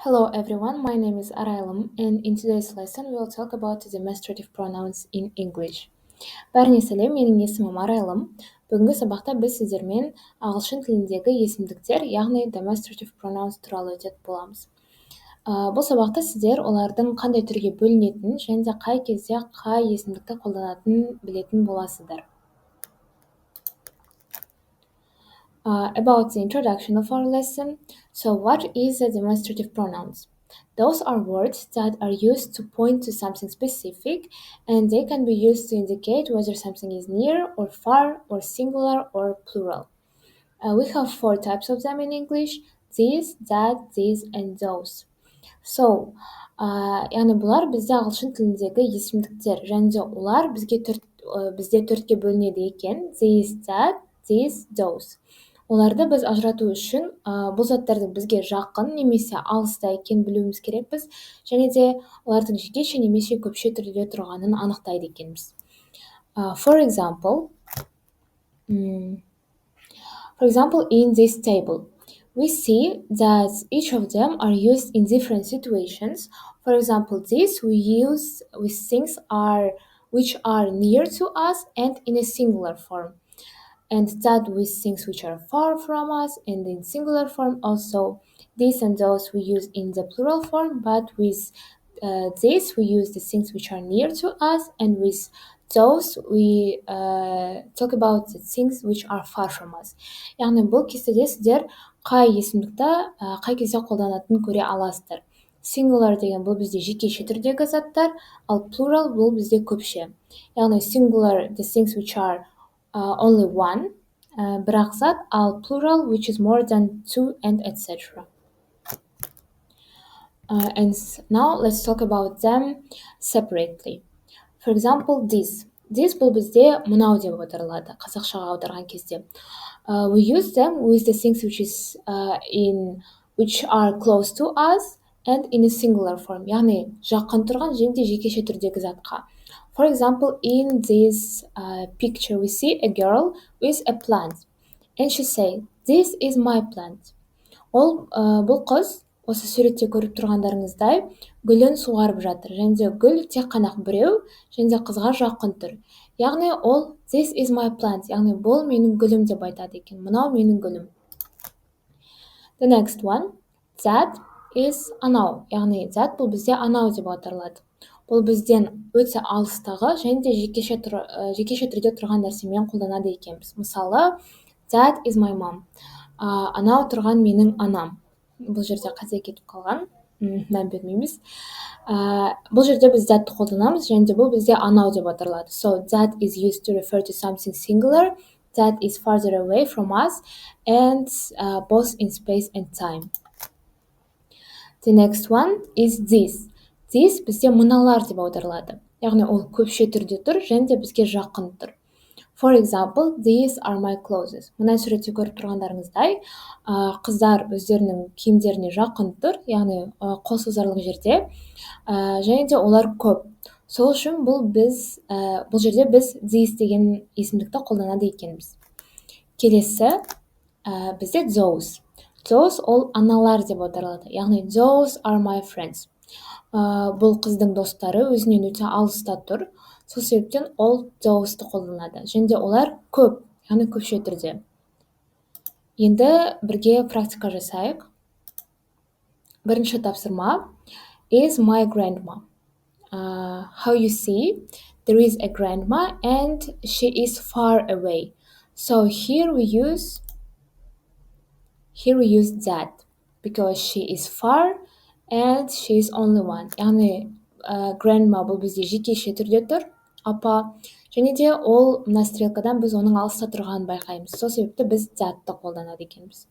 Hello everyone, my name is Araylam, and in today's lesson we'll talk about the demonstrative pronouns in English. Бәріне сәлем, менің есімім Арайлым. Бүгінгі сабақта біз сіздермен ағылшын тіліндегі есімдіктер, яғни demonstrative pronouns туралы өтетін боламыз. Бұл сабақта сіздер олардың қандай түрге бөлінетінін және де қай кезде қай есімдікті қолданатынын білетін боласыздар. About the introduction of our lesson. So what is the demonstrative pronouns? Those are words that are used to point to something specific, and they can be used to indicate whether something is near or far or singular or plural. We have four types of them in English: this, that, these, and those. So, яғни бұлар бізде ағылшын тіліндегі есімдіктер, және де олар бізде төртке бөлінеді екен: this, that, these, those. Оларды біз ажырату үшін бұл заттардың бізге жақын немесе алыста екенін білуіміз керекпіз, және де олардың жекеше немесе көпше түрде тұрғанын анықтайды екенбіз. For example, in this table, we see that each of them are used in different situations. For example, this we use with things which are near to us and in a singular form. And that with things which are far from us, and in singular form also. These and those we use in the plural form, but with this we use the things which are near to us, and with those we talk about the things which are far from us. Яғни бұл кестеде сіздер қай есімдікті қай кезде қолданатынын көре аласыздар. Singular деген бұл бізде жекеше түрдегі заттар, ал plural бұл бізде көпше. Яғни singular the things which are only one, бірақ зат, ал plural which is more than two, and etc. And now let's talk about them separately. For example, this бұл бізде мынау деп аударылады қазақшаға аударған кезде. We use them with the things which are close to us and in a singular form, яғни жақын тұрған және де жекеше түрдегі затқа. For example, in this picture we see a girl with a plant, and she say, "This is my plant." Бұл қыз осы суретте көріп тұрғандарыңыздай гүлін суғарып жатыр, және де гүл тек қана біреу, және де қызға жақын тұр. Яғни ол "This is my plant", яғни бұл менің гүлім деп айтады екен, мынау менің гүлім. The next one, that is анау, яғни that бұл бізде анау деп аударылады. Бұл бізден өте алыстағы және де жекеше түрде тұрған нәрсемен қолданады екенбіз. Мысалы, that is my mom. Анау тұрған менің анам. Бұл жерде қате кетіп қалған, мән бермейміз. Бұл жерде біз thatты қолданамыз, және де бұл бізде анау деп аталады. So that is used to refer to something singular that is farther away from us, and both in space and time. The next one is this. This бізде мыналар деп аударылады. Яғни ол көпше түрде тұр, және де бізге жақын тұр. For example, these are my clothes. Мына суретте көріп тұрғандарыңыздай, қыздар өздерінің киімдеріне жақын тұр, яғни қол созарлық жерде, және де олар көп. Сол үшін бұл жерде біз this деген есімдікті қолданады екенбіз. Келесі бізде those. Those ол аналар деп аударылады. Яғни those are my friends. Бұл қыздың достары өзінен өте алыста тұр. Сол себептен ол those'ты қолданады. Және де олар көп, яғни көпше түрде. Енді бірге практика жасайық. Бірінші тапсырма is my grandma. How you see, there is a grandma and she is far away. So here we use that because she is far and she is only one. Яғни grandma бұл бізде жекеше түрде тұр, апа, және де ол мына стрелкадан біз оның алыста тұрғанын байқаймыз. Сол себепті біз thatты қолданады екенбіз.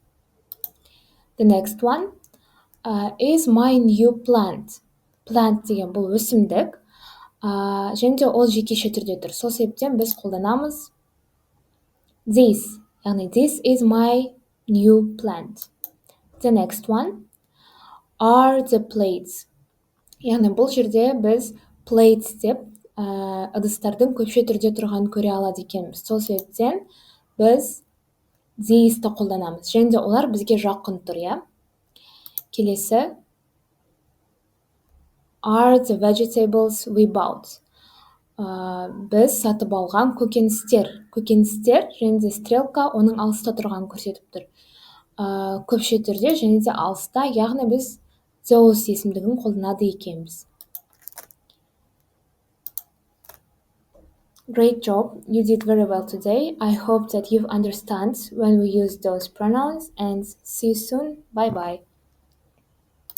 The next one is my new plant. Plant деген бұл өсімдік, және де ол жекеше түрде тұр. Сол себептен біз қолданамыз this. Яғни this is my new plant. The next one are the plates. Яғни бұл жерде біз plates деп ыдыстардың көпше түрде тұрғанын көре алады екенбіз. Сол себептен біз these-ті қолданамыз. Және де олар бізге жақын тұр, иә. Келесі are the vegetables we bought. Біз сатып алған көкөністер және де стрелка оның алыста тұрғанын көрсетіп тұр. Көпше түрде және де алыста, яғни біз those есімдігін қолданады екенбіз. Great job, you did very well today. I hope that you understand when we use those pronouns, and see you soon. Bye bye.